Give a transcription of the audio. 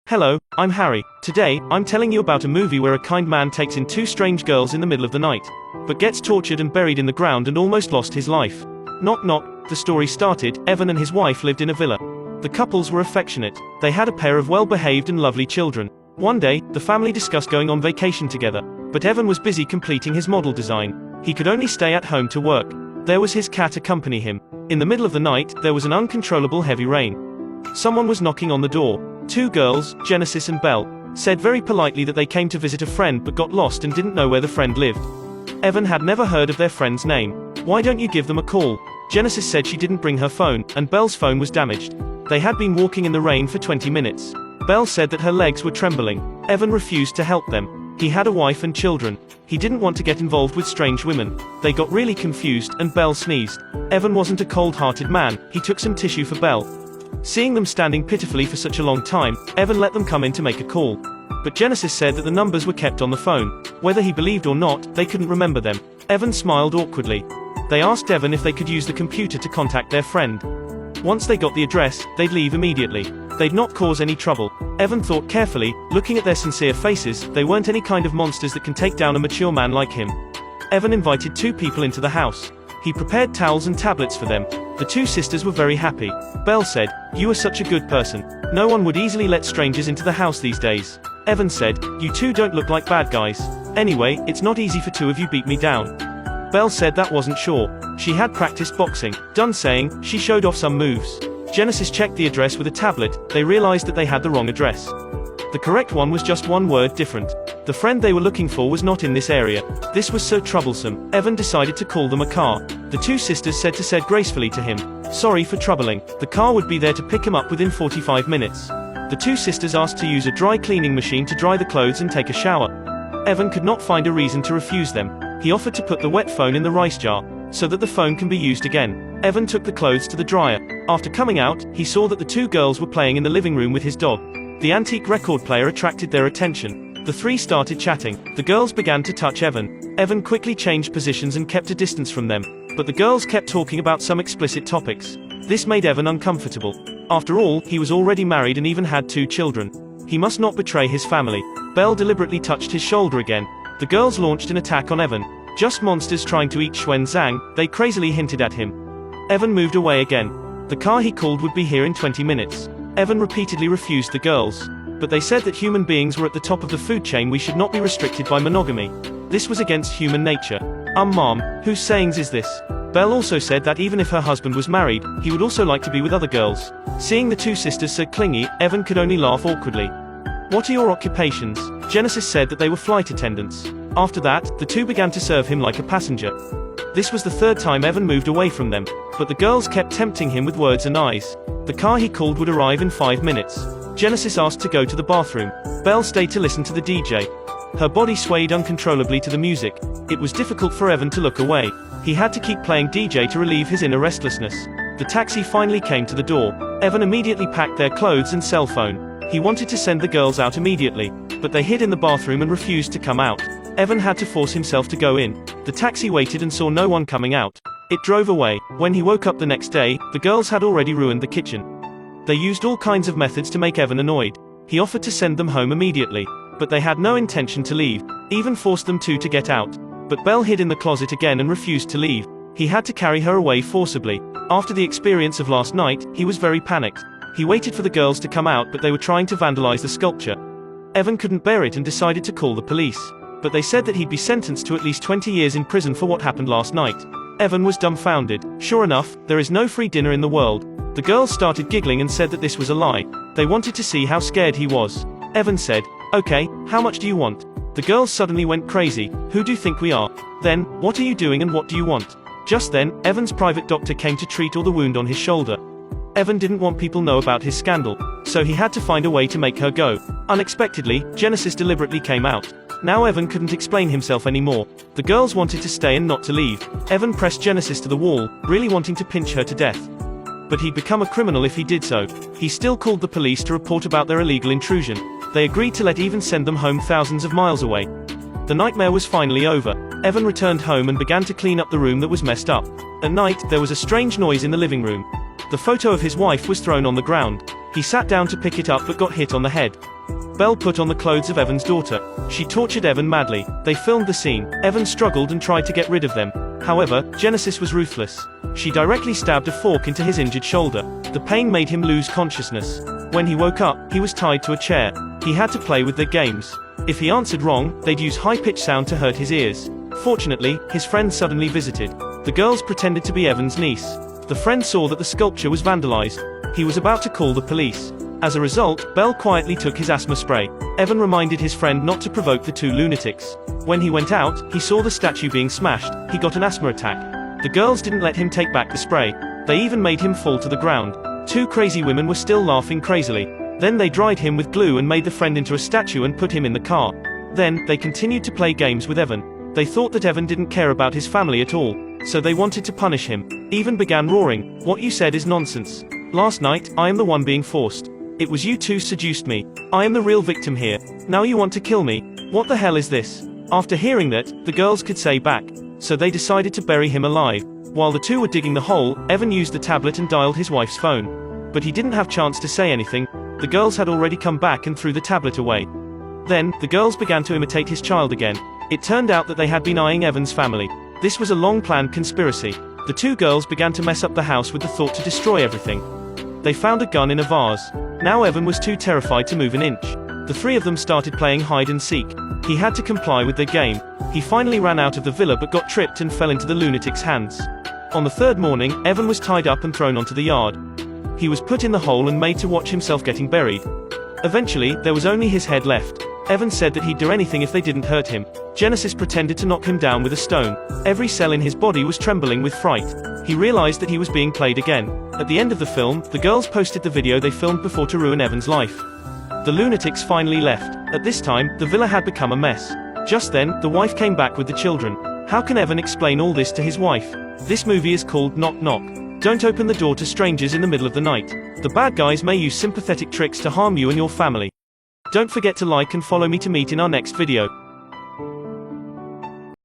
Hello, I'm Harry. Today, I'm telling you about a movie where a kind man takes in two strange girls in the middle of the night, but gets tortured and buried in the ground and almost lost his life. Knock knock, the story started. Evan and his wife lived in a villa. The couples were affectionate. They had a pair of well-behaved and lovely children. One day, the family discussed going on vacation together, but Evan was busy completing his model design. He could only stay at home to work. There was his cat accompany him. In the middle of the night, there was an uncontrollable heavy rain. Someone was knocking on the door. Two girls, Genesis and Belle, said very politely that they came to visit a friend but got lost and didn't know where the friend lived. Evan had never heard of their friend's name. Why don't you give them a call? Genesis said she didn't bring her phone, and Belle's phone was damaged. They had been walking in the rain for 20 minutes. Belle said that her legs were trembling. Evan refused to help them. He had a wife and children. He didn't want to get involved with strange women. They got really confused, and Belle sneezed. Evan wasn't a cold-hearted man. He took some tissue for Belle. Seeing them standing pitifully for such a long time, Evan let them come in to make a call. But Genesis said that the numbers were kept on the phone. Whether he believed or not, they couldn't remember them. Evan smiled awkwardly. They asked Evan if they could use the computer to contact their friend. Once they got the address, they'd leave immediately. They'd not cause any trouble. Evan thought carefully, looking at their sincere faces. They weren't any kind of monsters that can take down a mature man like him. Evan invited two people into the house. He prepared towels and tablets for them. The two sisters were very happy. Belle said, "You are such a good person. No one would easily let strangers into the house these days." Evan said, "You two don't look like bad guys. Anyway, it's not easy for two of you beat me down." Belle said that wasn't sure. She had practiced boxing. Done saying, she showed off some moves. Genesis checked the address with a tablet. They realized that they had the wrong address. The correct one was just one word different. The friend they were looking for was not in this area. This was so troublesome. Evan decided to call them a car. The two sisters said gracefully to him, "Sorry for troubling." The car would be there to pick him up within 45 minutes. The two sisters asked to use a dry cleaning machine to dry the clothes and take a shower. Evan could not find a reason to refuse them. He offered to put the wet phone in the rice jar, so that the phone can be used again. Evan took the clothes to the dryer. After coming out, he saw that the two girls were playing in the living room with his dog. The antique record player attracted their attention. The three started chatting. The girls began to touch Evan. Evan quickly changed positions and kept a distance from them. But the girls kept talking about some explicit topics. This made Evan uncomfortable. After all, he was already married and even had two children. He must not betray his family. Belle deliberately touched his shoulder again. The girls launched an attack on Evan. Just monsters trying to eat Zhang, they crazily hinted at him. Evan moved away again. The car he called would be here in 20 minutes. Evan repeatedly refused the girls. But they said that human beings were at the top of the food chain. We should not be restricted by monogamy. This was against human nature. Mom, whose sayings is this? Belle also said that even if her husband was married, he would also like to be with other girls. Seeing the two sisters so clingy, Evan could only laugh awkwardly. "What are your occupations?" Genesis said that they were flight attendants. After that, the two began to serve him like a passenger. This was the third time Evan moved away from them, but the girls kept tempting him with words and eyes. The car he called would arrive in 5 minutes. Genesis asked to go to the bathroom. Belle stayed to listen to the DJ. Her body swayed uncontrollably to the music. It was difficult for Evan to look away. He had to keep playing DJ to relieve his inner restlessness. The taxi finally came to the door. Evan immediately packed their clothes and cell phone. He wanted to send the girls out immediately, but they hid in the bathroom and refused to come out. Evan had to force himself to go in. The taxi waited and saw no one coming out. It drove away. When he woke up the next day, the girls had already ruined the kitchen. They used all kinds of methods to make Evan annoyed. He offered to send them home immediately, but they had no intention to leave. Even forced them to get out. But Belle hid in the closet again and refused to leave. He had to carry her away forcibly. After the experience of last night, he was very panicked. He waited for the girls to come out, but they were trying to vandalize the sculpture. Evan couldn't bear it and decided to call the police. But they said that he'd be sentenced to at least 20 years in prison for what happened last night. Evan was dumbfounded. Sure enough, there is no free dinner in the world. The girls started giggling and said that this was a lie. They wanted to see how scared he was. Evan said, "Okay, how much do you want?" The girls suddenly went crazy. "Who do you think we are? Then, what are you doing and what do you want?" Just then, Evan's private doctor came to treat all the wound on his shoulder. Evan didn't want people know about his scandal, so he had to find a way to make her go. Unexpectedly, Genesis deliberately came out. Now Evan couldn't explain himself anymore. The girls wanted to stay and not to leave. Evan pressed Genesis to the wall, really wanting to pinch her to death. But he'd become a criminal if he did so. He still called the police to report about their illegal intrusion. They agreed to let Evan send them home thousands of miles away. The nightmare was finally over. Evan returned home and began to clean up the room that was messed up. At night, there was a strange noise in the living room. The photo of his wife was thrown on the ground. He sat down to pick it up but got hit on the head. Belle put on the clothes of Evan's daughter. She tortured Evan madly. They filmed the scene. Evan struggled and tried to get rid of them. However, Genesis was ruthless. She directly stabbed a fork into his injured shoulder. The pain made him lose consciousness. When he woke up, he was tied to a chair. He had to play with their games. If he answered wrong, they'd use high-pitched sound to hurt his ears. Fortunately, his friend suddenly visited. The girls pretended to be Evan's niece. The friend saw that the sculpture was vandalized. He was about to call the police. As a result, Belle quietly took his asthma spray. Evan reminded his friend not to provoke the two lunatics. When he went out, he saw the statue being smashed. He got an asthma attack. The girls didn't let him take back the spray. They even made him fall to the ground. Two crazy women were still laughing crazily. Then they dried him with glue and made the friend into a statue and put him in the car. Then, they continued to play games with Evan. They thought that Evan didn't care about his family at all, so they wanted to punish him. Evan began roaring, "What you said is nonsense. Last night, I am the one being forced. It was you two seduced me. I am the real victim here. Now you want to kill me? What the hell is this?" After hearing that, the girls could say back. So they decided to bury him alive. While the two were digging the hole, Evan used the tablet and dialed his wife's phone. But he didn't have chance to say anything. The girls had already come back and threw the tablet away. Then, the girls began to imitate his child again. It turned out that they had been eyeing Evan's family. This was a long-planned conspiracy. The two girls began to mess up the house with the thought to destroy everything. They found a gun in a vase. Now Evan was too terrified to move an inch. The three of them started playing hide and seek. He had to comply with their game. He finally ran out of the villa but got tripped and fell into the lunatic's hands. On the third morning, Evan was tied up and thrown onto the yard. He was put in the hole and made to watch himself getting buried. Eventually, there was only his head left. Evan said that he'd do anything if they didn't hurt him. Genesis pretended to knock him down with a stone. Every cell in his body was trembling with fright. He realized that he was being played again. At the end of the film, the girls posted the video they filmed before to ruin Evan's life. The lunatics finally left. At this time, the villa had become a mess. Just then, the wife came back with the children. How can Evan explain all this to his wife? This movie is called Knock Knock. Don't open the door to strangers in the middle of the night. The bad guys may use sympathetic tricks to harm you and your family. Don't forget to like and follow me to meet in our next video.